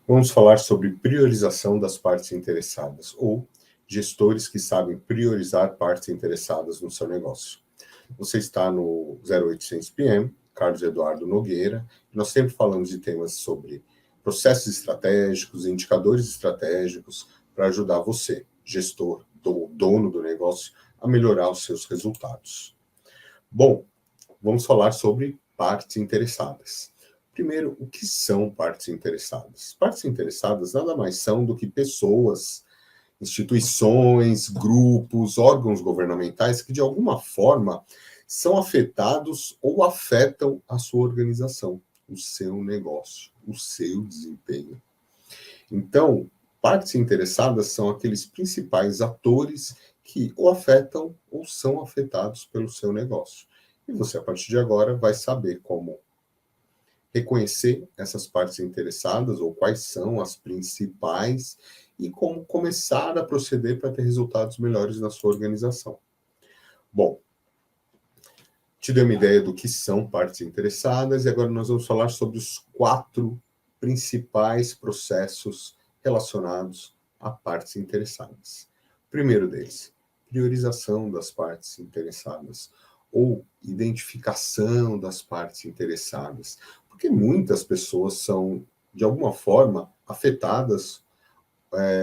Vamos falar sobre priorização das partes interessadas, ou gestores que sabem priorizar partes interessadas no seu negócio. Você está no 0800 PM, Carlos Eduardo Nogueira, e nós sempre falamos de temas sobre processos estratégicos, indicadores estratégicos, para ajudar você, gestor, dono do negócio, a melhorar os seus resultados. Bom, vamos falar sobre partes interessadas. Primeiro, o que são partes interessadas? Partes interessadas nada mais são do que pessoas, instituições, grupos, órgãos governamentais que, de alguma forma, são afetados ou afetam a sua organização, o seu negócio, o seu desempenho. Então, partes interessadas são aqueles principais atores que ou afetam ou são afetados pelo seu negócio. E você, a partir de agora, vai saber como reconhecer essas partes interessadas ou quais são as principais e como começar a proceder para ter resultados melhores na sua organização. Bom, te dei uma ideia do que são partes interessadas e agora nós vamos falar sobre os 4 principais processos relacionados a partes interessadas. O primeiro deles, priorização das partes interessadas ou identificação das partes interessadas, porque muitas pessoas são, de alguma forma, afetadas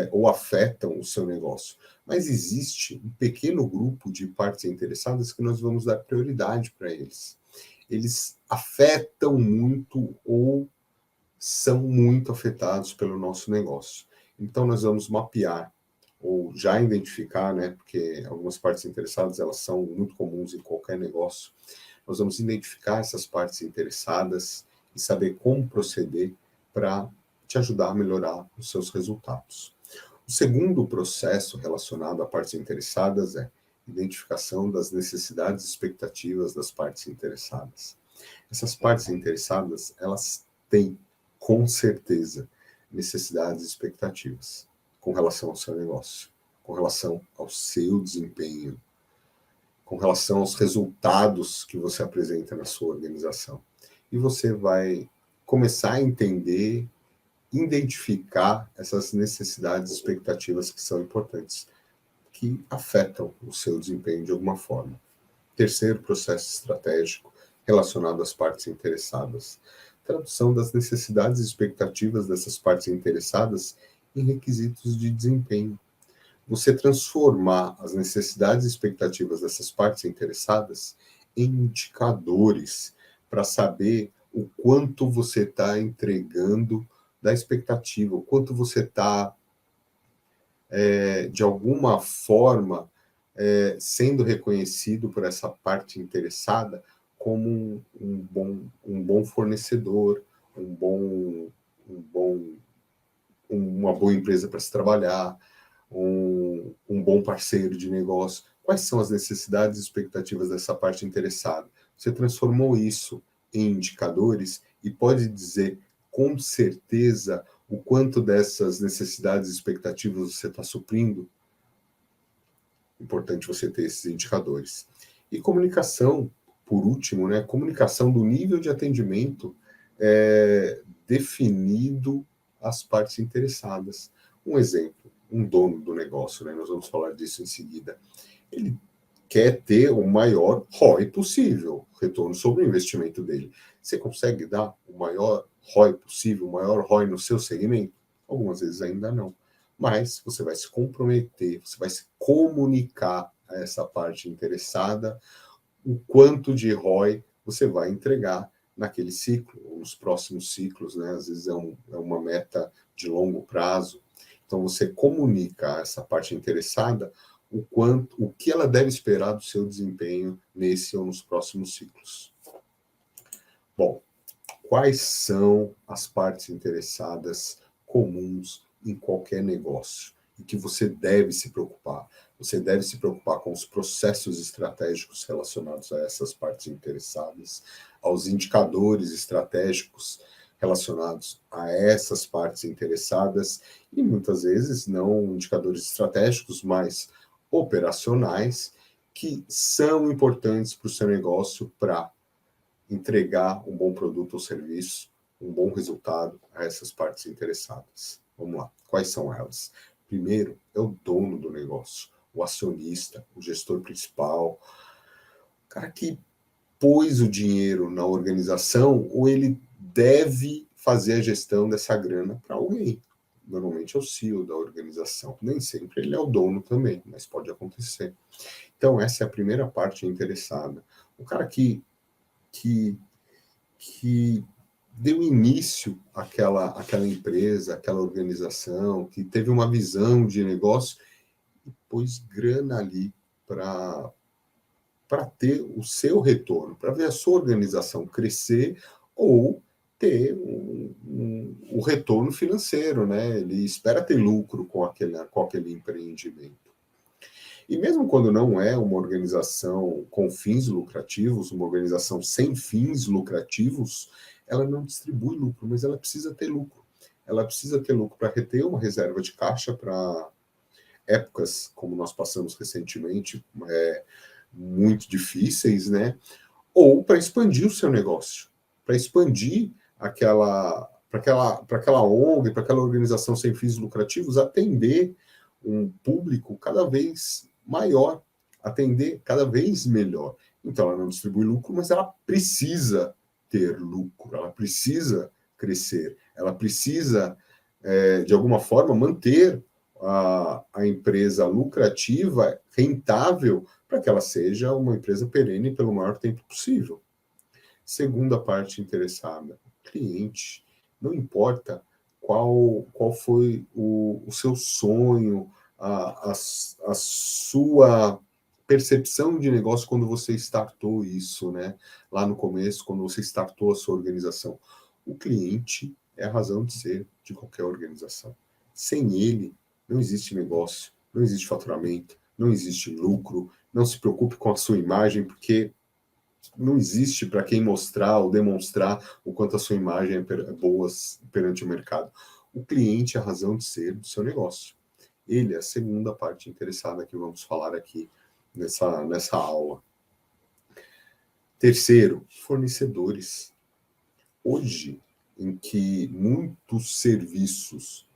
ou afetam o seu negócio. Mas existe um pequeno grupo de partes interessadas que nós vamos dar prioridade para eles. Eles afetam muito ou são muito afetados pelo nosso negócio. Então, nós vamos mapear ou já identificar, né, porque algumas partes interessadas elas são muito comuns em qualquer negócio. Nós vamos identificar essas partes interessadas e saber como proceder para te ajudar a melhorar os seus resultados. O segundo processo relacionado a partes interessadas é identificação das necessidades e expectativas das partes interessadas. Essas partes interessadas, elas têm, com certeza, necessidades e expectativas com relação ao seu negócio, com relação ao seu desempenho, com relação aos resultados que você apresenta na sua organização. E você vai começar a entender, identificar essas necessidades e expectativas que são importantes, que afetam o seu desempenho de alguma forma. Terceiro processo estratégico relacionado às partes interessadas. Tradução das necessidades e expectativas dessas partes interessadas em requisitos de desempenho. Você transformar as necessidades e expectativas dessas partes interessadas em indicadores para saber o quanto você está entregando da expectativa, o quanto você está, de alguma forma, sendo reconhecido por essa parte interessada como um bom fornecedor, uma boa empresa para se trabalhar, um bom parceiro de negócio. Quais são as necessidades e expectativas dessa parte interessada? Você transformou isso em indicadores e pode dizer com certeza o quanto dessas necessidades e expectativas você está suprindo? Importante você ter esses indicadores. E comunicação, por último, né? Comunicação do nível de atendimento definido às partes interessadas. Um exemplo, um dono do negócio, né? Nós vamos falar disso em seguida. Ele quer ter o maior ROI possível, retorno sobre o investimento dele. Você consegue dar o maior ROI possível, o maior ROI no seu segmento? Algumas vezes ainda não. Mas você vai se comprometer, você vai se comunicar a essa parte interessada o quanto de ROI você vai entregar naquele ciclo, ou nos próximos ciclos, né? Às vezes é uma meta de longo prazo. Então, você comunica a essa parte interessada o que ela deve esperar do seu desempenho nesse ou nos próximos ciclos. Bom, quais são as partes interessadas comuns em qualquer negócio e que você deve se preocupar? Você deve se preocupar com os processos estratégicos relacionados a essas partes interessadas, aos indicadores estratégicos relacionados a essas partes interessadas e muitas vezes não indicadores estratégicos, mas operacionais que são importantes para o seu negócio para entregar um bom produto ou serviço, um bom resultado a essas partes interessadas. Vamos lá, quais são elas? Primeiro, é o dono do negócio, o acionista, o gestor principal, o cara que pôs o dinheiro na organização, ou ele deve fazer a gestão dessa grana para alguém. Normalmente é o CEO da organização. Nem sempre ele é o dono também, mas pode acontecer. Então, essa é a primeira parte interessada. O cara que deu início àquela empresa, àquela organização, que teve uma visão de negócio e pôs grana ali para ter o seu retorno, para ver a sua organização crescer ou ter o retorno financeiro, né? Ele espera ter lucro com aquele empreendimento. E mesmo quando não é uma organização com fins lucrativos, uma organização sem fins lucrativos, ela não distribui lucro, mas ela precisa ter lucro. Ela precisa ter lucro para reter uma reserva de caixa para épocas como nós passamos recentemente, muito difíceis, né? Ou para expandir o seu negócio, para expandir para aquela ONG, para aquela organização sem fins lucrativos, atender um público cada vez maior, atender cada vez melhor. Então, ela não distribui lucro, mas ela precisa ter lucro, ela precisa crescer, ela precisa, de alguma forma, manter a empresa lucrativa, rentável, para que ela seja uma empresa perene pelo maior tempo possível. Segunda parte interessada, o cliente. Não importa qual foi o seu sonho, a sua percepção de negócio quando você startou isso, né? Lá no começo, quando você startou a sua organização. O cliente é a razão de ser de qualquer organização. Sem ele, não existe negócio, não existe faturamento, não existe lucro. Não se preocupe com a sua imagem, porque não existe para quem mostrar ou demonstrar o quanto a sua imagem é boa perante o mercado. O cliente é a razão de ser do seu negócio. Ele é a segunda parte interessada que vamos falar aqui nessa aula. Terceiro, fornecedores. Hoje, em que muitos serviços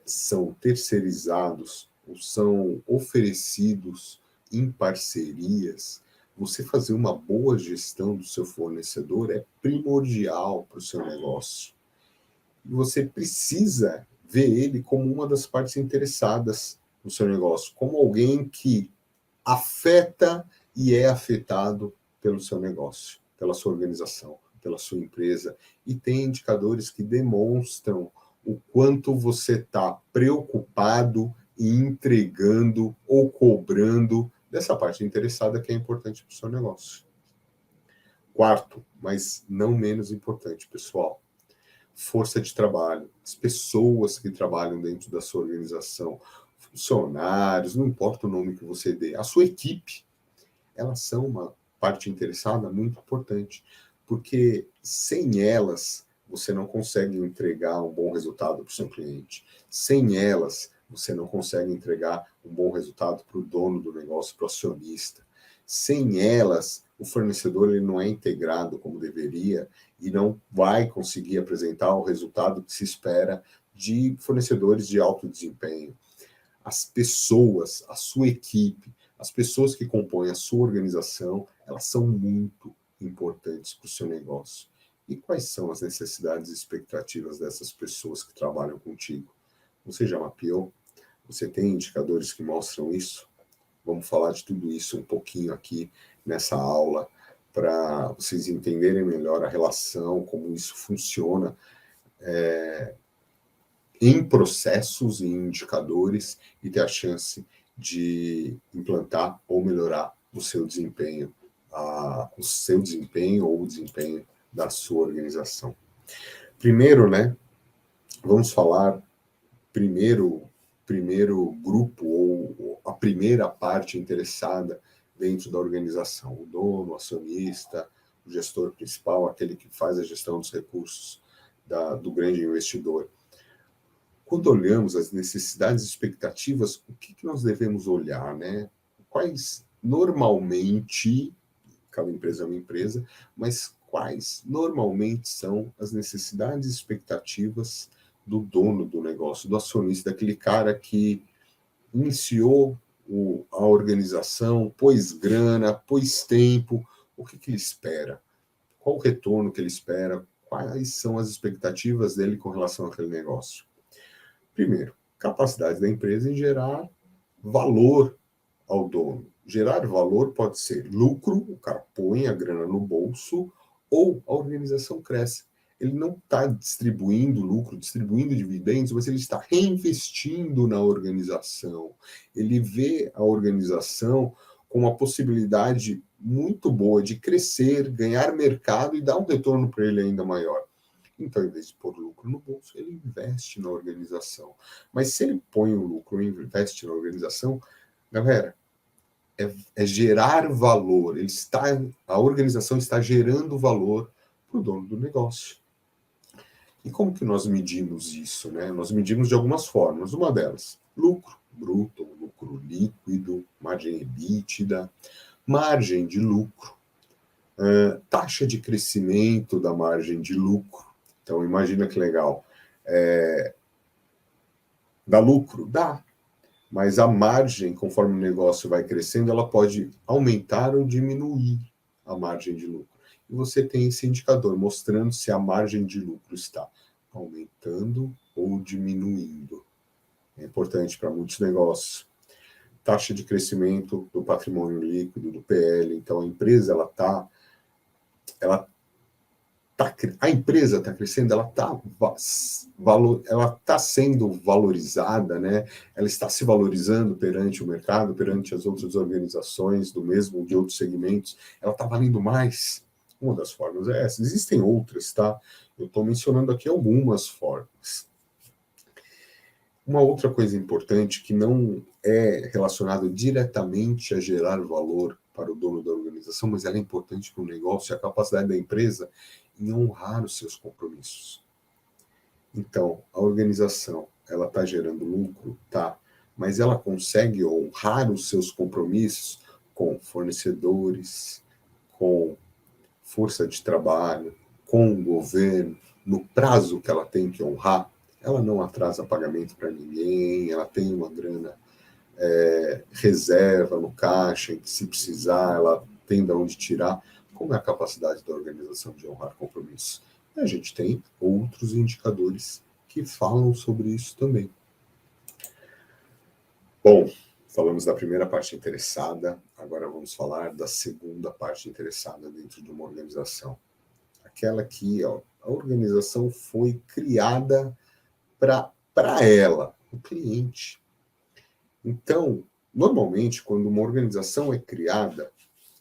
são terceirizados ou são oferecidos em parcerias, você fazer uma boa gestão do seu fornecedor é primordial para o seu negócio. E você precisa ver ele como uma das partes interessadas no seu negócio, como alguém que afeta e é afetado pelo seu negócio, pela sua organização, pela sua empresa, e tem indicadores que demonstram o quanto você está preocupado e entregando ou cobrando dessa parte interessada que é importante para o seu negócio. Quarto, mas não menos importante, pessoal, força de trabalho, as pessoas que trabalham dentro da sua organização, funcionários, não importa o nome que você dê, a sua equipe, elas são uma parte interessada muito importante, porque sem elas você não consegue entregar um bom resultado para o seu cliente. Sem elas, você não consegue entregar um bom resultado para o dono do negócio, para o acionista. Sem elas, o fornecedor ele não é integrado como deveria e não vai conseguir apresentar o resultado que se espera de fornecedores de alto desempenho. As pessoas, a sua equipe, as pessoas que compõem a sua organização, elas são muito importantes para o seu negócio. E quais são as necessidades e expectativas dessas pessoas que trabalham contigo? Você já mapeou? Você tem indicadores que mostram isso? Vamos falar de tudo isso um pouquinho aqui nessa aula, para vocês entenderem melhor a relação, como isso funciona em processos e indicadores e ter a chance de implantar ou melhorar o seu desempenho ou o desempenho da sua organização. Primeiro, né, vamos falar primeiro grupo ou a primeira parte interessada dentro da organização, o dono, o acionista, o gestor principal, aquele que faz a gestão dos recursos do grande investidor. Quando olhamos as necessidades e expectativas, o que nós devemos olhar, né? Quais, normalmente, cada empresa é uma empresa, mas quais normalmente são as necessidades e expectativas do dono do negócio, do acionista, daquele cara que iniciou a organização, pôs grana, pôs tempo, o que ele espera? Qual o retorno que ele espera? Quais são as expectativas dele com relação àquele negócio? Primeiro, capacidade da empresa em gerar valor ao dono. Gerar valor pode ser lucro, o cara põe a grana no bolso, ou a organização cresce. Ele não está distribuindo lucro, distribuindo dividendos, mas ele está reinvestindo na organização. Ele vê a organização com uma possibilidade muito boa de crescer, ganhar mercado e dar um retorno para ele ainda maior. Então, em vez de pôr lucro no bolso, ele investe na organização. Mas se ele põe o lucro e investe na organização, galera, é gerar valor. A organização está gerando valor para o dono do negócio. E como que nós medimos isso, né? Nós medimos de algumas formas. Uma delas, lucro bruto, lucro líquido, margem EBITDA, margem de lucro, taxa de crescimento da margem de lucro. Então, imagina que legal. Dá lucro? Dá. Mas a margem, conforme o negócio vai crescendo, ela pode aumentar ou diminuir a margem de lucro. E você tem esse indicador mostrando se a margem de lucro está aumentando ou diminuindo. É importante para muitos negócios. Taxa de crescimento do patrimônio líquido, do PL. Então, a empresa, a empresa está crescendo, ela está sendo valorizada, né? Ela está se valorizando perante o mercado, perante as outras organizações do mesmo, de outros segmentos, ela está valendo mais. Uma das formas é essa. Existem outras, tá? Eu estou mencionando aqui algumas formas. Uma outra coisa importante que não é relacionada diretamente a gerar valor para o dono da organização, mas ela é importante para o negócio, é a capacidade da empresa em honrar os seus compromissos. Então, a organização, ela está gerando lucro? Tá, mas ela consegue honrar os seus compromissos com fornecedores, com força de trabalho, com o governo, no prazo que ela tem que honrar? Ela não atrasa pagamento para ninguém, ela tem uma grana reserva no caixa, que se precisar, ela tem de onde tirar. Como é a capacidade da organização de honrar compromissos? E a gente tem outros indicadores que falam sobre isso também. Bom, falamos da primeira parte interessada, agora vamos falar da segunda parte interessada dentro de uma organização. Aquela que a organização foi criada para ela, o cliente. Então, normalmente, quando uma organização é criada,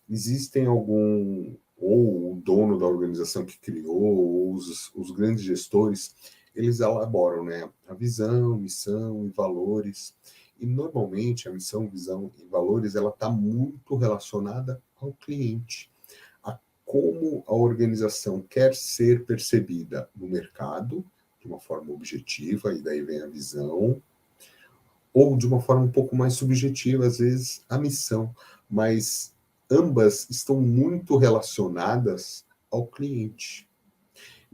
existem ou o dono da organização que criou, ou os grandes gestores, eles elaboram, né, a visão, missão e valores. E, normalmente, a missão, visão e valores, ela está muito relacionada ao cliente, a como a organização quer ser percebida no mercado, de uma forma objetiva, e daí vem a visão, ou de uma forma um pouco mais subjetiva, às vezes, a missão, mas ambas estão muito relacionadas ao cliente.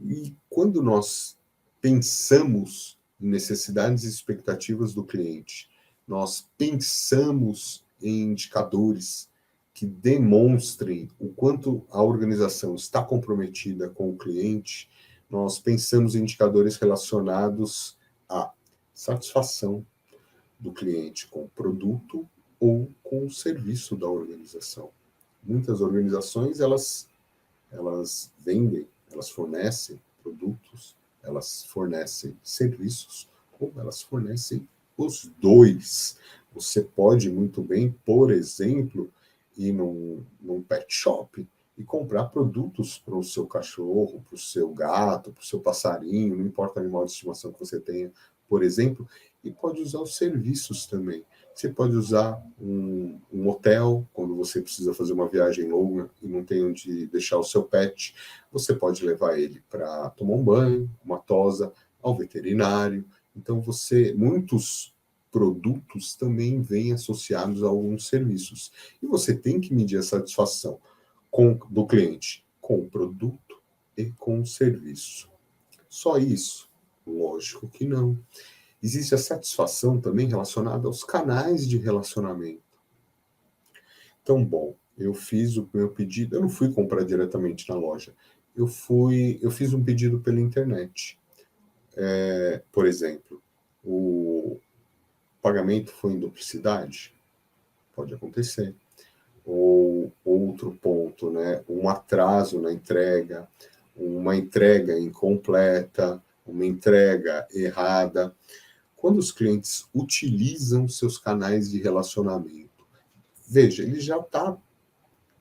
E quando nós pensamos em necessidades e expectativas do cliente, nós pensamos em indicadores que demonstrem o quanto a organização está comprometida com o cliente, nós pensamos em indicadores relacionados à satisfação do cliente com o produto ou com o serviço da organização. Muitas organizações, elas vendem, elas fornecem produtos, elas fornecem serviços, ou elas fornecem os dois. Você pode muito bem, por exemplo, ir num pet shop e comprar produtos para o seu cachorro, para o seu gato, para o seu passarinho, não importa o animal de estimação que você tenha, por exemplo, e pode usar os serviços também. Você pode usar um hotel, quando você precisa fazer uma viagem longa e não tem onde deixar o seu pet, você pode levar ele para tomar um banho, uma tosa, ao veterinário. Então, muitos produtos também vêm associados a alguns serviços. E você tem que medir a satisfação do cliente com o produto e com o serviço. Só isso? Lógico que não. Existe a satisfação também relacionada aos canais de relacionamento. Então, bom, eu fiz o meu pedido, eu não fui comprar diretamente na loja, eu fiz um pedido pela internet. Por exemplo, o pagamento foi em duplicidade? Pode acontecer. Ou outro ponto, né, um atraso na entrega, uma entrega incompleta, uma entrega errada. Quando os clientes utilizam seus canais de relacionamento, veja, ele já está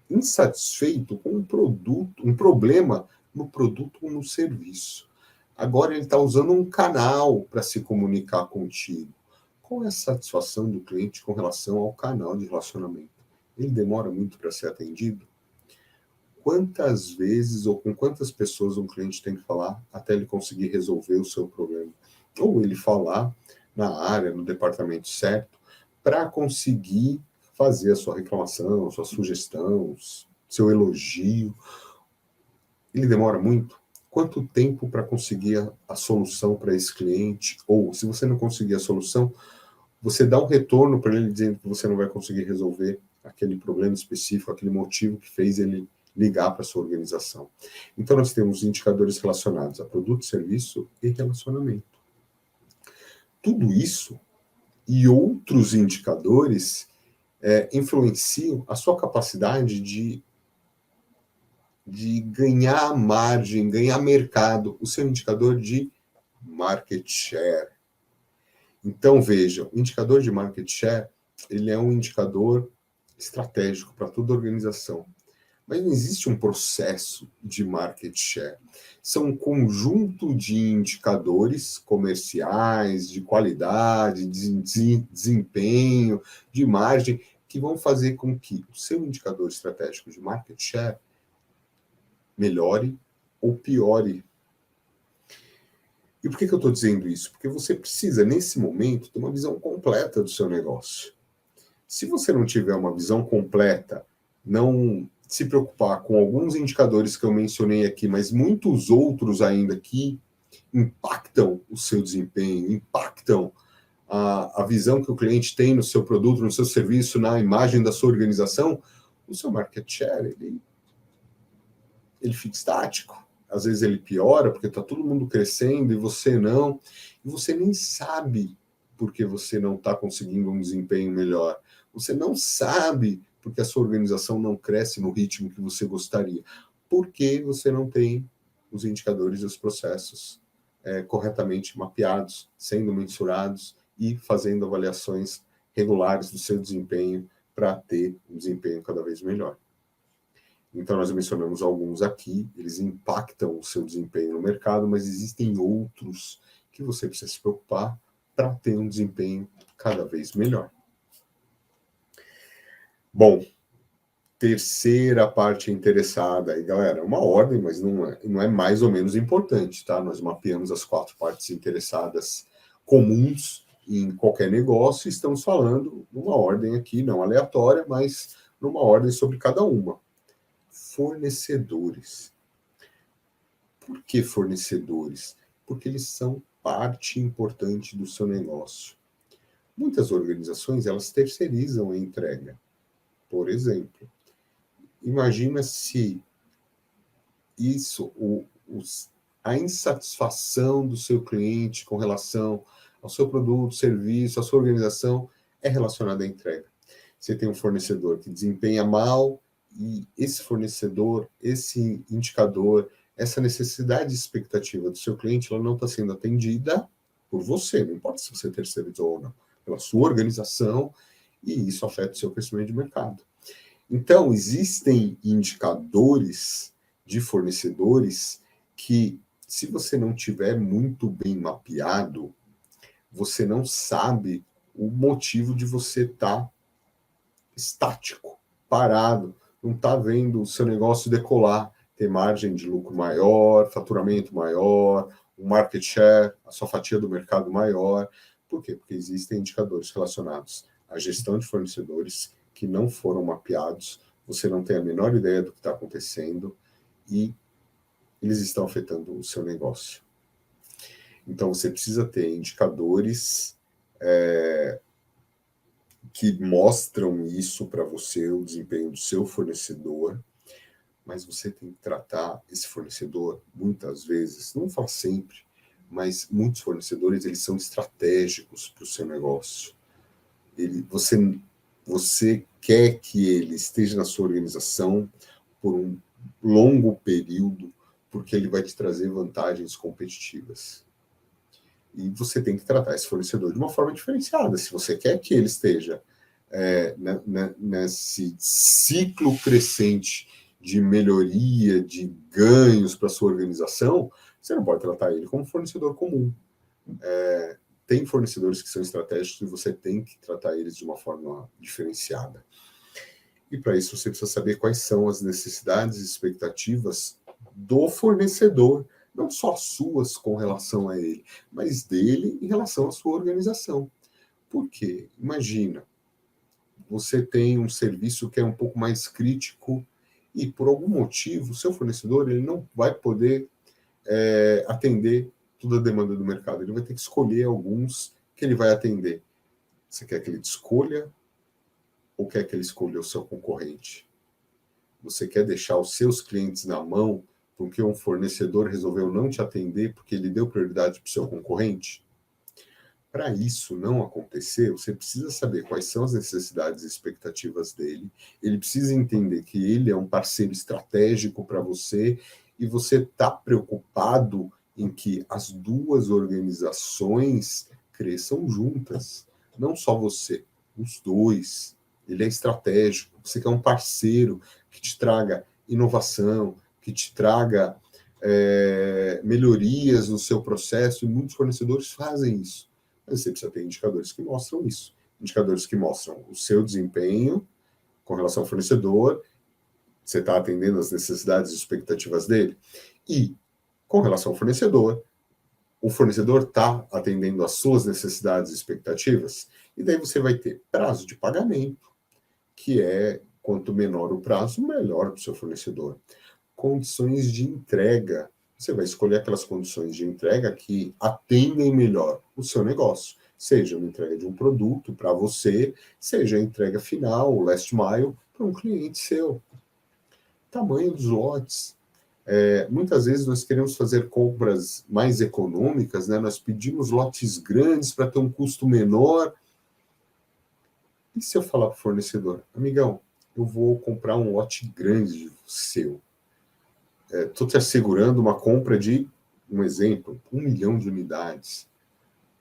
insatisfeito com um produto, um problema no produto ou no serviço. Agora ele está usando um canal para se comunicar contigo. Qual é a satisfação do cliente com relação ao canal de relacionamento? Ele demora muito para ser atendido? Quantas vezes ou com quantas pessoas um cliente tem que falar até ele conseguir resolver o seu problema? Ou ele falar na área, no departamento certo, para conseguir fazer a sua reclamação, a sua sugestão, seu elogio. Ele demora muito? Quanto tempo para conseguir a solução para esse cliente? Ou, se você não conseguir a solução, você dá um retorno para ele dizendo que você não vai conseguir resolver aquele problema específico, aquele motivo que fez ele ligar para a sua organização. Então, nós temos indicadores relacionados a produto, serviço e relacionamento. Tudo isso e outros indicadores influenciam a sua capacidade de ganhar margem, ganhar mercado, o seu indicador de market share. Então, vejam, o indicador de market share, ele é um indicador estratégico para toda organização. Mas não existe um processo de market share. São um conjunto de indicadores comerciais, de qualidade, de desempenho, de margem, que vão fazer com que o seu indicador estratégico de market share melhore ou piore. E por que eu estou dizendo isso? Porque você precisa, nesse momento, ter uma visão completa do seu negócio. Se você não tiver uma visão completa, não se preocupar com alguns indicadores que eu mencionei aqui, mas muitos outros ainda que impactam o seu desempenho, impactam a visão que o cliente tem no seu produto, no seu serviço, na imagem da sua organização, o seu market share, ele fica estático. Às vezes ele piora, porque está todo mundo crescendo e você não. E você nem sabe porque você não está conseguindo um desempenho melhor. Você não sabe porque a sua organização não cresce no ritmo que você gostaria. Porque você não tem os indicadores e os processos corretamente mapeados, sendo mensurados e fazendo avaliações regulares do seu desempenho para ter um desempenho cada vez melhor. Então, nós mencionamos alguns aqui, eles impactam o seu desempenho no mercado, mas existem outros que você precisa se preocupar para ter um desempenho cada vez melhor. Bom, terceira parte interessada aí, galera, uma ordem, mas não é mais ou menos importante, tá? Nós mapeamos as 4 partes interessadas comuns em qualquer negócio e estamos falando numa ordem aqui, não aleatória, mas numa ordem sobre cada uma. Fornecedores. Por que fornecedores? Porque eles são parte importante do seu negócio. Muitas organizações, elas terceirizam a entrega. Por exemplo, imagina se isso, a insatisfação do seu cliente com relação ao seu produto, serviço, à sua organização, é relacionada à entrega. Você tem um fornecedor que desempenha mal, e esse fornecedor, esse indicador, essa necessidade e expectativa do seu cliente, ela não está sendo atendida por você, não importa se você terceirizou ou não, pela sua organização, e isso afeta o seu crescimento de mercado. Então, existem indicadores de fornecedores que, se você não tiver muito bem mapeado, você não sabe o motivo de você estar estático, parado, não está vendo o seu negócio decolar, ter margem de lucro maior, faturamento maior, um market share, a sua fatia do mercado maior. Por quê? Porque existem indicadores relacionados à gestão de fornecedores que não foram mapeados, você não tem a menor ideia do que está acontecendo e eles estão afetando o seu negócio. Então, você precisa ter indicadores que mostram isso para você, o desempenho do seu fornecedor, mas você tem que tratar esse fornecedor, muitas vezes, não falo sempre, mas muitos fornecedores, eles são estratégicos para o seu negócio. Você quer que ele esteja na sua organização por um longo período, porque ele vai te trazer vantagens competitivas. E você tem que tratar esse fornecedor de uma forma diferenciada. Se você quer que ele esteja nesse ciclo crescente de melhoria, de ganhos para a sua organização, você não pode tratar ele como fornecedor comum. Tem fornecedores que são estratégicos e você tem que tratar eles de uma forma diferenciada. E para isso você precisa saber quais são as necessidades e expectativas do fornecedor, não só suas com relação a ele, mas dele em relação à sua organização. Por quê? Imagina, você tem um serviço que é um pouco mais crítico e por algum motivo o seu fornecedor ele não vai poder atender toda a demanda do mercado. Ele vai ter que escolher alguns que ele vai atender. Você quer que ele te escolha ou quer que ele escolha o seu concorrente? Você quer deixar os seus clientes na mão porque um fornecedor resolveu não te atender porque ele deu prioridade para o seu concorrente? Para isso não acontecer, você precisa saber quais são as necessidades e expectativas dele. Ele precisa entender que ele é um parceiro estratégico para você e você está preocupado em que as duas organizações cresçam juntas. Não só você, os dois. Ele é estratégico. Você quer um parceiro que te traga inovação, que te traga melhorias no seu processo, e muitos fornecedores fazem isso. Mas você precisa ter indicadores que mostram isso. Indicadores que mostram o seu desempenho com relação ao fornecedor, você está atendendo às necessidades e expectativas dele. E, com relação ao fornecedor, o fornecedor está atendendo às suas necessidades e expectativas. E daí você vai ter prazo de pagamento, que é, quanto menor o prazo, melhor para o seu fornecedor. Condições de entrega. Você vai escolher aquelas condições de entrega que atendem melhor o seu negócio. Seja uma entrega de um produto para você, seja a entrega final, o last mile, para um cliente seu. Tamanho dos lotes. Muitas vezes nós queremos fazer compras mais econômicas, né? Nós pedimos lotes grandes para ter um custo menor. E se eu falar para o fornecedor, amigão, eu vou comprar um lote grande seu. Estou te assegurando uma compra de, um exemplo, 1 milhão de unidades.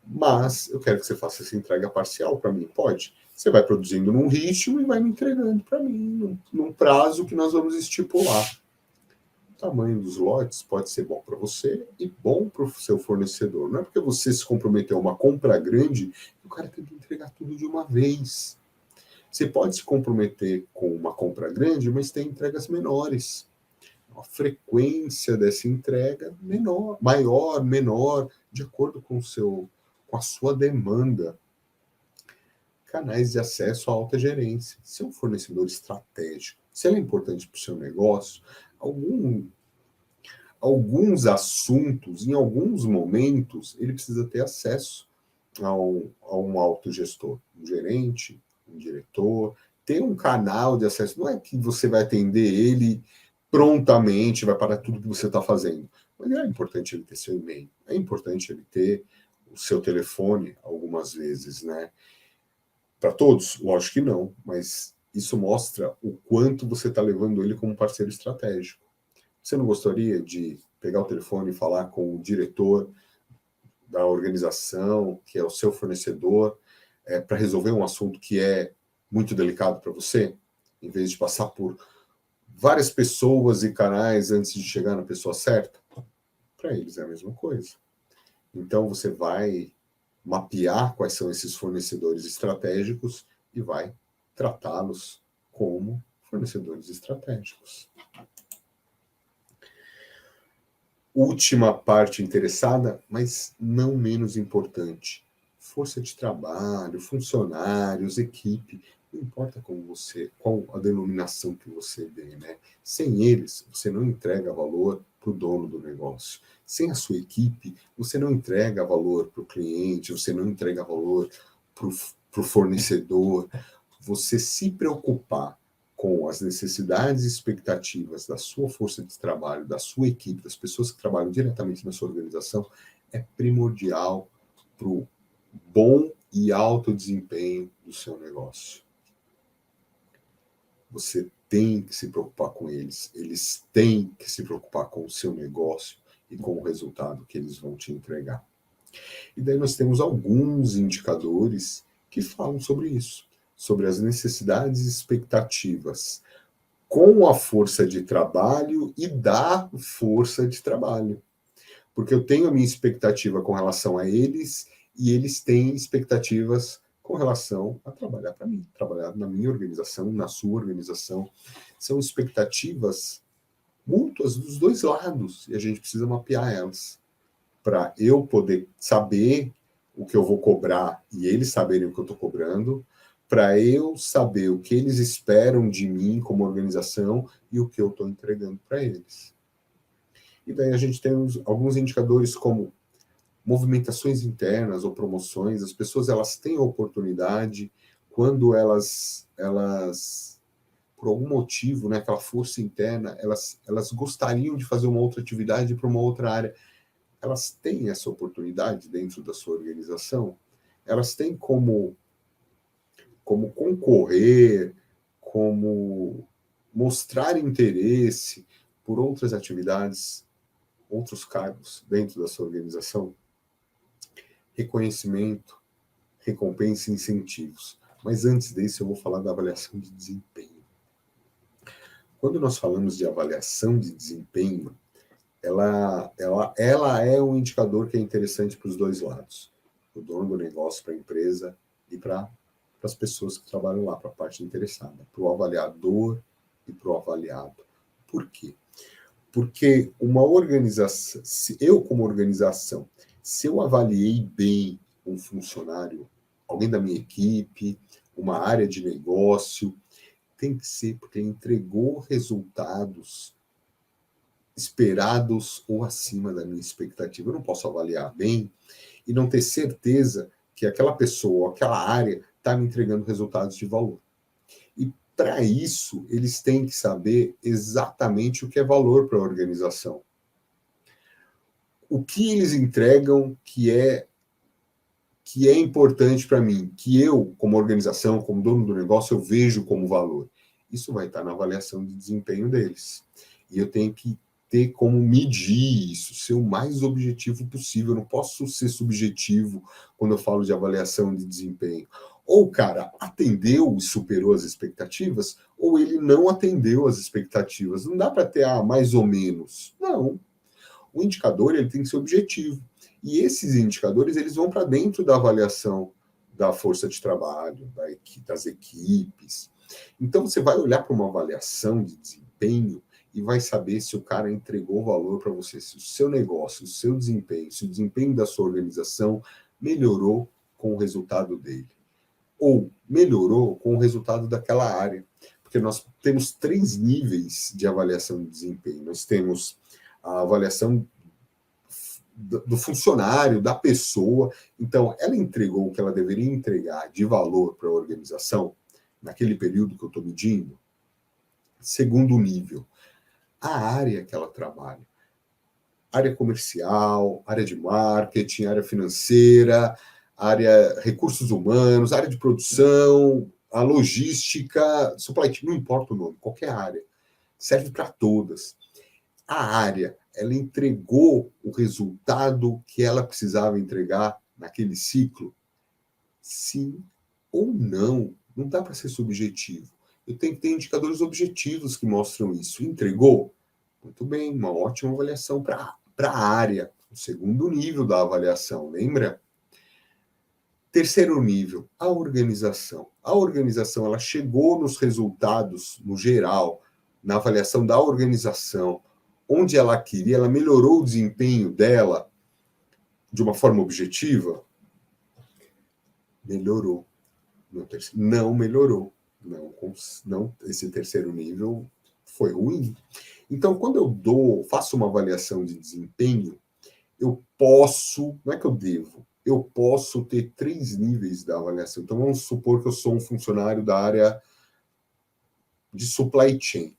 Mas eu quero que você faça essa entrega parcial para mim. Pode. Você vai produzindo num ritmo e vai me entregando para mim, num prazo que nós vamos estipular. O tamanho dos lotes pode ser bom para você e bom para o seu fornecedor. Não é porque você se comprometeu a uma compra grande que o cara tem que entregar tudo de uma vez. Você pode se comprometer com uma compra grande, mas tem entregas menores. A frequência dessa entrega maior, menor, de acordo com a sua demanda. Canais de acesso à alta gerência. Se é um fornecedor estratégico, se ele é importante para o seu negócio, alguns assuntos, em alguns momentos, ele precisa ter acesso a um alto gestor, um gerente, um diretor, ter um canal de acesso. Não é que você vai atender ele prontamente, vai parar tudo que você está fazendo. Mas é importante ele ter seu e-mail, é importante ele ter o seu telefone algumas vezes, né? Para todos? Lógico que não, mas isso mostra o quanto você está levando ele como parceiro estratégico. Você não gostaria de pegar o telefone e falar com o diretor da organização, que é o seu fornecedor, para resolver um assunto que é muito delicado para você, em vez de passar por várias pessoas e canais antes de chegar na pessoa certa? Para eles é a mesma coisa. Então você vai mapear quais são esses fornecedores estratégicos e vai tratá-los como fornecedores estratégicos. Última parte interessada, mas não menos importante. Força de trabalho, funcionários, equipe, não importa qual a denominação que você dê, né? Sem eles, você não entrega valor para o dono do negócio. Sem a sua equipe, você não entrega valor para o cliente, você não entrega valor para o fornecedor. Você se preocupar com as necessidades e expectativas da sua força de trabalho, da sua equipe, das pessoas que trabalham diretamente na sua organização, é primordial para o bom e alto desempenho do seu negócio. Você tem que se preocupar com eles têm que se preocupar com o seu negócio e com o resultado que eles vão te entregar. E daí nós temos alguns indicadores que falam sobre isso, sobre as necessidades e expectativas com a força de trabalho e da força de trabalho. Porque eu tenho a minha expectativa com relação a eles e eles têm expectativas com relação a trabalhar para mim, trabalhar na minha organização, na sua organização. São expectativas mútuas dos dois lados e a gente precisa mapear elas para eu poder saber o que eu vou cobrar e eles saberem o que eu estou cobrando, para eu saber o que eles esperam de mim como organização e o que eu estou entregando para eles. E daí a gente tem alguns indicadores como movimentações internas ou promoções. As pessoas elas têm a oportunidade quando elas por algum motivo, né, aquela força interna, elas gostariam de fazer uma outra atividade para uma outra área. Elas têm essa oportunidade dentro da sua organização? Elas têm como concorrer, como mostrar interesse por outras atividades, outros cargos dentro da sua organização? Reconhecimento, recompensa e incentivos. Mas antes disso, eu vou falar da avaliação de desempenho. Quando nós falamos de avaliação de desempenho, ela é um indicador que é interessante para os dois lados. O dono do negócio, para a empresa e para as pessoas que trabalham lá, para a parte interessada, para o avaliador e para o avaliado. Por quê? Porque uma organização, se eu como organização, se eu avaliei bem um funcionário, alguém da minha equipe, uma área de negócio, tem que ser porque ele entregou resultados esperados ou acima da minha expectativa. Eu não posso avaliar bem e não ter certeza que aquela pessoa, aquela área está me entregando resultados de valor. E para isso, eles têm que saber exatamente o que é valor para a organização. O que eles entregam que é importante para mim, que eu, como organização, como dono do negócio, eu vejo como valor. Isso vai estar na avaliação de desempenho deles. E eu tenho que ter como medir isso, ser o mais objetivo possível. Eu não posso ser subjetivo quando eu falo de avaliação de desempenho. Ou o cara atendeu e superou as expectativas, ou ele não atendeu as expectativas. Não dá para ter mais ou menos. Não. O indicador ele tem que ser objetivo. E esses indicadores eles vão para dentro da avaliação da força de trabalho, das equipes. Então você vai olhar para uma avaliação de desempenho e vai saber se o cara entregou valor para você, se o seu negócio, o seu desempenho, se o desempenho da sua organização melhorou com o resultado dele. Ou melhorou com o resultado daquela área. Porque nós temos 3 níveis de avaliação de desempenho. Nós temos a avaliação do funcionário, da pessoa. Então, ela entregou o que ela deveria entregar de valor para a organização naquele período que eu estou medindo. Segundo nível, a área que ela trabalha. Área comercial, área de marketing, área financeira, área recursos humanos, área de produção, a logística, supply chain, não importa o nome, qualquer área. Serve para todas. A área, ela entregou o resultado que ela precisava entregar naquele ciclo? Sim ou não? Não dá para ser subjetivo. Eu tenho que ter indicadores objetivos que mostram isso. Entregou? Muito bem, uma ótima avaliação para a área. O segundo nível da avaliação, lembra? Terceiro nível, a organização. A organização ela chegou nos resultados, no geral, na avaliação da organização, onde ela queria, ela melhorou o desempenho dela de uma forma objetiva? Melhorou. Não melhorou. Não, esse terceiro nível foi ruim. Então, quando faço uma avaliação de desempenho, eu posso, não é que eu devo, eu posso ter 3 níveis da avaliação. Então, vamos supor que eu sou um funcionário da área de supply chain.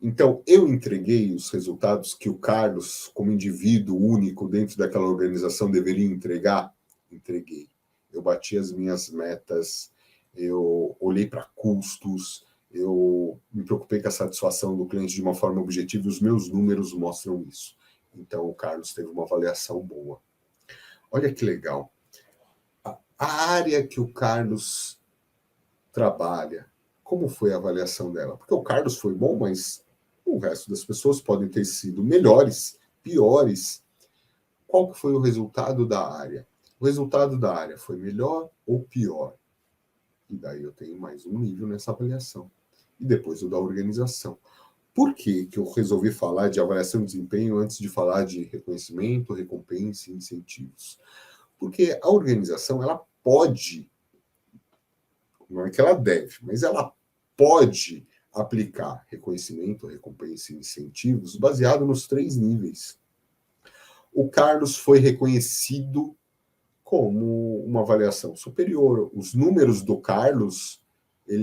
Então, eu entreguei os resultados que o Carlos, como indivíduo único dentro daquela organização, deveria entregar? Entreguei. Eu bati as minhas metas, eu olhei para custos, eu me preocupei com a satisfação do cliente de uma forma objetiva, e os meus números mostram isso. Então, o Carlos teve uma avaliação boa. Olha que legal. A área que o Carlos trabalha, como foi a avaliação dela? Porque o Carlos foi bom, mas o resto das pessoas podem ter sido melhores, piores. Qual que foi o resultado da área? O resultado da área foi melhor ou pior? E daí eu tenho mais um nível nessa avaliação. E depois o da organização. Por que eu resolvi falar de avaliação de desempenho antes de falar de reconhecimento, recompensa e incentivos? Porque a organização, ela pode, não é que ela deve, mas ela pode aplicar reconhecimento, recompensa e incentivos baseado nos 3 níveis. O Carlos foi reconhecido como uma avaliação superior. Os números do Carlos,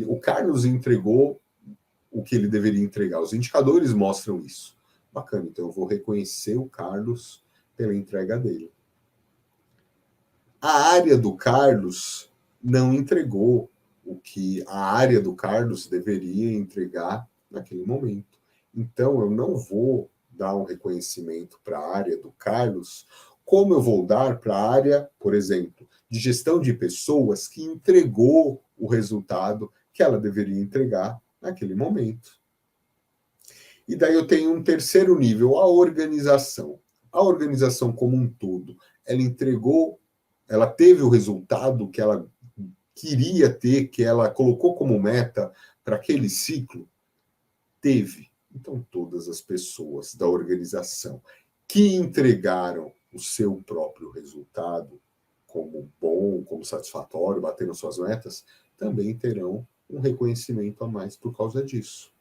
o Carlos entregou o que ele deveria entregar. Os indicadores mostram isso. Bacana, então eu vou reconhecer o Carlos pela entrega dele. A área do Carlos não entregou o que a área do Carlos deveria entregar naquele momento. Então, eu não vou dar um reconhecimento para a área do Carlos, como eu vou dar para a área, por exemplo, de gestão de pessoas que entregou o resultado que ela deveria entregar naquele momento. E daí eu tenho um terceiro nível, a organização. A organização como um todo, ela teve o resultado que ela queria ter, que ela colocou como meta para aquele ciclo? Teve. Então, todas as pessoas da organização que entregaram o seu próprio resultado como bom, como satisfatório, batendo suas metas, também terão um reconhecimento a mais por causa disso.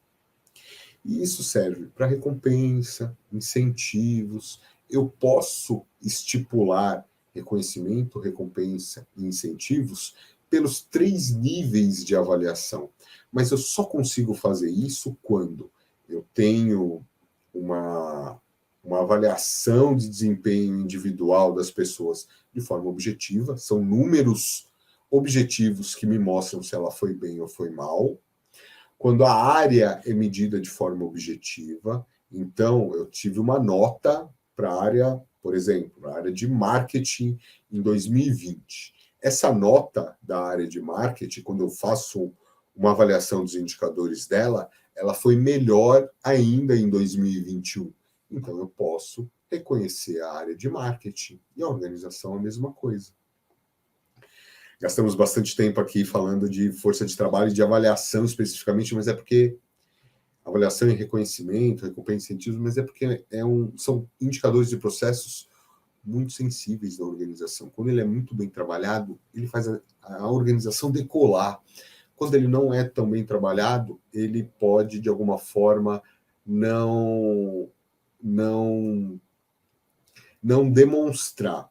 E isso serve para recompensa, incentivos. Eu posso estipular reconhecimento, recompensa e incentivos pelos 3 níveis de avaliação. Mas eu só consigo fazer isso quando eu tenho uma avaliação de desempenho individual das pessoas de forma objetiva, são números objetivos que me mostram se ela foi bem ou foi mal. Quando a área é medida de forma objetiva, então eu tive uma nota para a área, por exemplo, a área de marketing em 2020. Essa nota da área de marketing, quando eu faço uma avaliação dos indicadores dela, ela foi melhor ainda em 2021. Então eu posso reconhecer a área de marketing e a organização a mesma coisa. Gastamos bastante tempo aqui falando de força de trabalho e de avaliação especificamente, mas é porque avaliação e reconhecimento, recompensa e incentivos, mas é porque são indicadores de processos muito sensíveis da organização. Quando ele é muito bem trabalhado, ele faz a organização decolar. Quando ele não é tão bem trabalhado, ele pode, de alguma forma, não demonstrar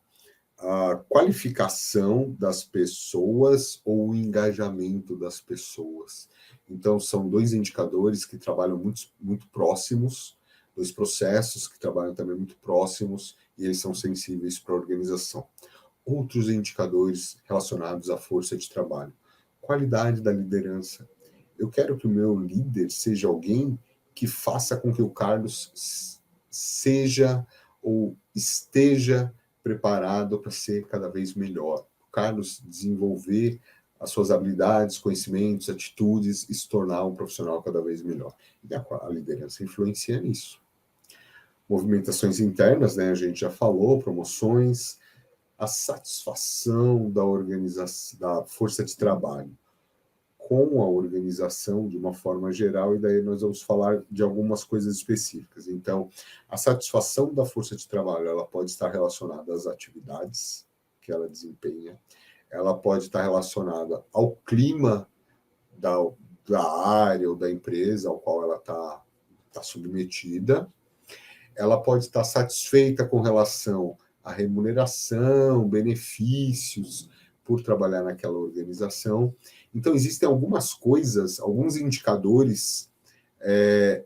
a qualificação das pessoas ou o engajamento das pessoas. Então, são 2 indicadores que trabalham muito próximos, 2 processos que trabalham também muito próximos, e eles são sensíveis para a organização. Outros indicadores relacionados à força de trabalho. Qualidade da liderança. Eu quero que o meu líder seja alguém que faça com que o Carlos seja ou esteja preparado para ser cada vez melhor. O Carlos desenvolver as suas habilidades, conhecimentos, atitudes e se tornar um profissional cada vez melhor. E a liderança influencia nisso. Movimentações internas, né? A gente já falou, promoções, a satisfação da organização, da força de trabalho com a organização de uma forma geral, e daí nós vamos falar de algumas coisas específicas. Então, a satisfação da força de trabalho, ela pode estar relacionada às atividades que ela desempenha, ela pode estar relacionada ao clima da área ou da empresa ao qual ela está está submetida, ela pode estar satisfeita com relação à remuneração, benefícios por trabalhar naquela organização. Então, existem algumas coisas, alguns indicadores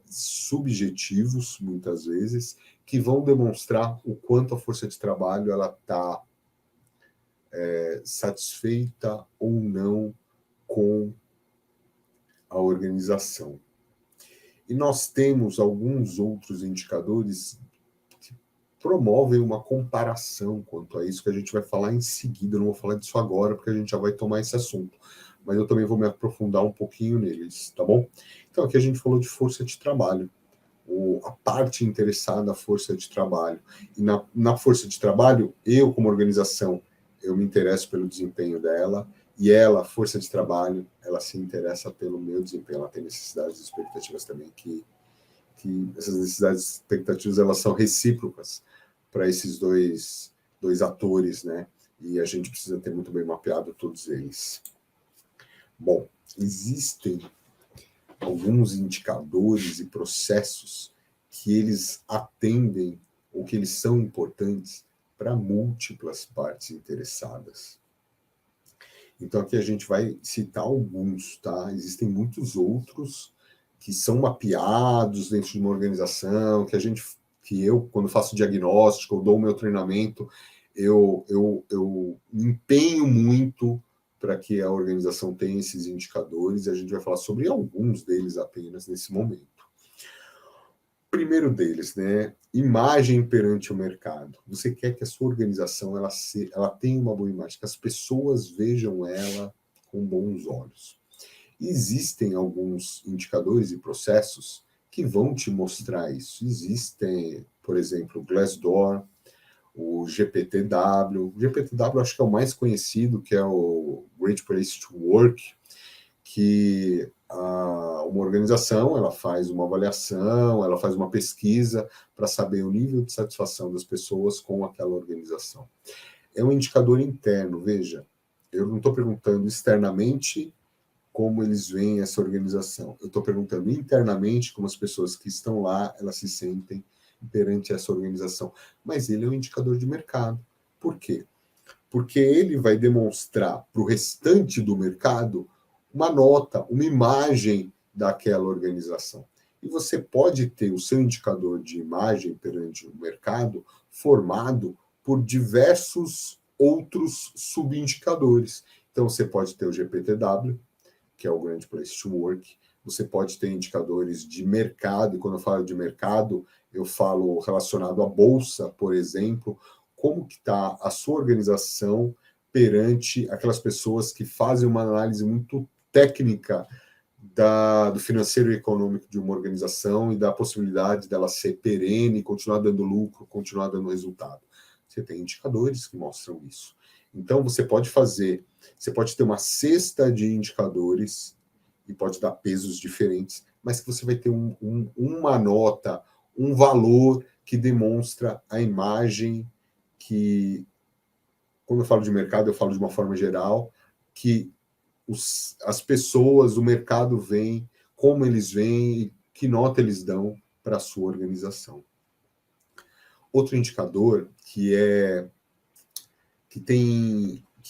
subjetivos, muitas vezes, que vão demonstrar o quanto a força de trabalho ela está satisfeita ou não com a organização. E nós temos alguns outros indicadores que promovem uma comparação quanto a isso, que a gente vai falar em seguida. Eu não vou falar disso agora, porque a gente já vai tomar esse assunto, mas eu também vou me aprofundar um pouquinho neles, tá bom? Então, aqui a gente falou de força de trabalho, a parte interessada, a força de trabalho. E na força de trabalho, eu, como organização, eu me interesso pelo desempenho dela, e ela, força de trabalho, ela se interessa pelo meu desempenho, ela tem necessidades e expectativas também, que essas necessidades e expectativas, elas são recíprocas para esses dois atores, né? E a gente precisa ter muito bem mapeado todos eles. Bom, existem alguns indicadores e processos que eles atendem ou que eles são importantes para múltiplas partes interessadas. Então, aqui a gente vai citar alguns, tá? Existem muitos outros que são mapeados dentro de uma organização, que eu, quando faço diagnóstico, eu dou o meu treinamento, eu me empenho muito para que a organização tenha esses indicadores, e a gente vai falar sobre alguns deles apenas nesse momento. O primeiro deles, né? Imagem perante o mercado. Você quer que a sua organização ela tenha uma boa imagem, que as pessoas vejam ela com bons olhos. Existem alguns indicadores e processos que vão te mostrar isso. Existem, por exemplo, o Glassdoor, o GPTW. O GPTW acho que é o mais conhecido, que é o Great Place to Work, que uma organização ela faz uma avaliação, ela faz uma pesquisa para saber o nível de satisfação das pessoas com aquela organização. É um indicador interno, veja, eu não estou perguntando externamente como eles veem essa organização, eu estou perguntando internamente como as pessoas que estão lá, elas se sentem perante essa organização, mas ele é um indicador de mercado. Por quê? Porque ele vai demonstrar para o restante do mercado uma nota, uma imagem daquela organização. E você pode ter o seu indicador de imagem perante o mercado formado por diversos outros subindicadores. Então, você pode ter o GPTW, que é o Great Place to Work, você pode ter indicadores de mercado, e quando eu falo de mercado, eu falo relacionado à bolsa, por exemplo, como que está a sua organização perante aquelas pessoas que fazem uma análise muito técnica do financeiro e econômico de uma organização e da possibilidade dela ser perene, continuar dando lucro, continuar dando resultado. Você tem indicadores que mostram isso. Então, você pode ter uma cesta de indicadores e pode dar pesos diferentes, mas que você vai ter uma nota, um valor que demonstra a imagem que, quando eu falo de mercado, eu falo de uma forma geral, que as pessoas, o mercado vem, como eles vêm e que nota eles dão para a sua organização. Outro indicador que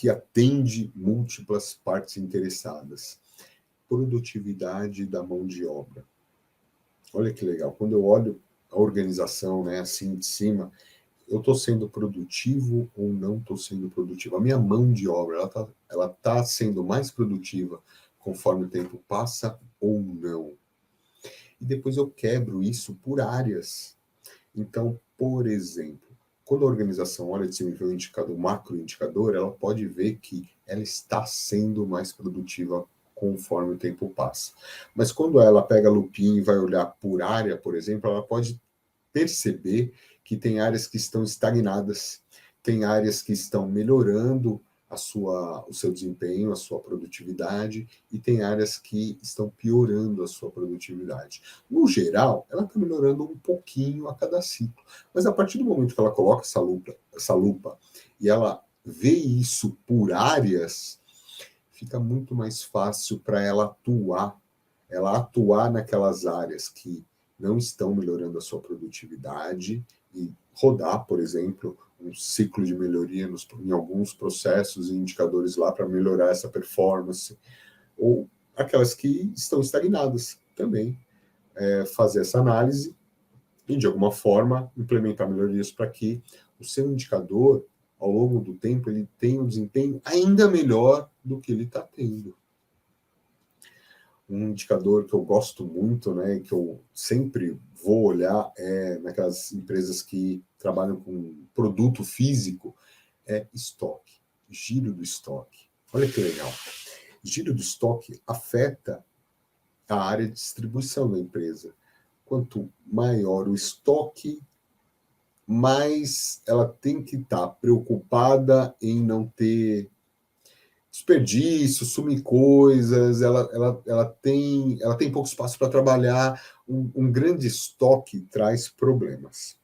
atende múltiplas partes interessadas, produtividade da mão de obra. Olha que legal, quando eu olho a organização, né, assim de cima, eu estou sendo produtivo ou não estou sendo produtivo? A minha mão de obra, ela tá sendo mais produtiva conforme o tempo passa ou não? E depois eu quebro isso por áreas. Então, por exemplo, quando a organização olha de cima e vê um indicador, macroindicador, ela pode ver que ela está sendo mais produtiva conforme o tempo passa. Mas quando ela pega a lupinha e vai olhar por área, por exemplo, ela pode perceber que tem áreas que estão estagnadas, tem áreas que estão melhorando o seu desempenho, a sua produtividade, e tem áreas que estão piorando a sua produtividade. No geral, ela está melhorando um pouquinho a cada ciclo, mas a partir do momento que ela coloca essa lupa e ela vê isso por áreas, fica muito mais fácil para ela atuar naquelas áreas que não estão melhorando a sua produtividade e rodar, por exemplo, um ciclo de melhoria em alguns processos e indicadores lá para melhorar essa performance, ou aquelas que estão estagnadas também. Fazer essa análise e, de alguma forma, implementar melhorias para que o seu indicador, ao longo do tempo, ele tenha um desempenho ainda melhor do que ele está tendo. Um indicador que eu gosto muito, né, que eu sempre vou olhar naquelas empresas que trabalham com produto físico, é estoque, giro do estoque. Olha que legal. Giro do estoque afeta a área de distribuição da empresa. Quanto maior o estoque, mais ela tem que estar preocupada em não ter desperdício, sumir coisas, ela tem pouco espaço para trabalhar, um grande estoque traz problemas.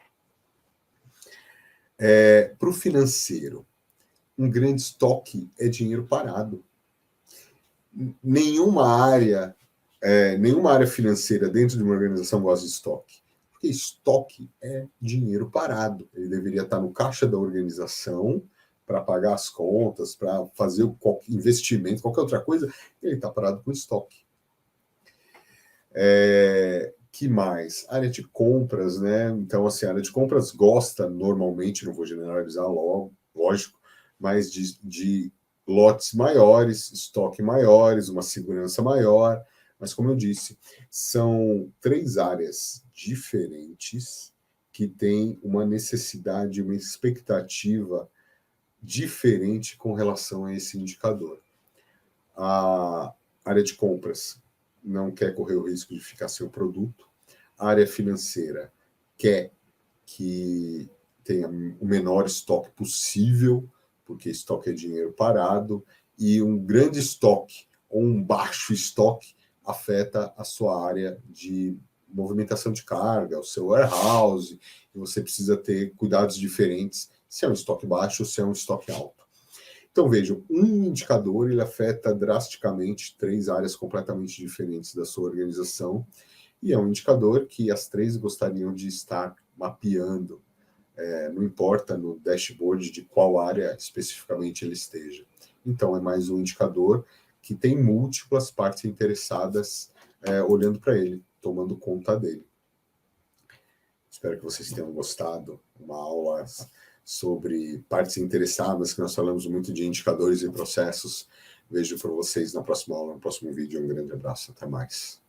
Para o financeiro, um grande estoque é dinheiro parado. Nenhuma área financeira dentro de uma organização gosta de estoque, porque estoque é dinheiro parado. Ele deveria estar no caixa da organização para pagar as contas, para fazer qualquer investimento, qualquer outra coisa, ele está parado com estoque. Que mais? Área de compras, né? Então, assim, a área de compras gosta normalmente, não vou generalizar logo, lógico, mas de lotes maiores, estoque maiores, uma segurança maior. Mas, como eu disse, são 3 áreas diferentes que têm uma necessidade, uma expectativa diferente com relação a esse indicador. A área de compras não quer correr o risco de ficar sem o produto. A área financeira quer que tenha o menor estoque possível, porque estoque é dinheiro parado, e um grande estoque ou um baixo estoque afeta a sua área de movimentação de carga, o seu warehouse, e você precisa ter cuidados diferentes se é um estoque baixo ou se é um estoque alto. Então, vejam, um indicador ele afeta drasticamente 3 áreas completamente diferentes da sua organização, e é um indicador que as 3 gostariam de estar mapeando, não importa no dashboard de qual área especificamente ele esteja. Então, é mais um indicador que tem múltiplas partes interessadas olhando para ele, tomando conta dele. Espero que vocês tenham gostado. Uma aula sobre partes interessadas, que nós falamos muito de indicadores e processos. Vejo para vocês na próxima aula, no próximo vídeo. Um grande abraço. Até mais.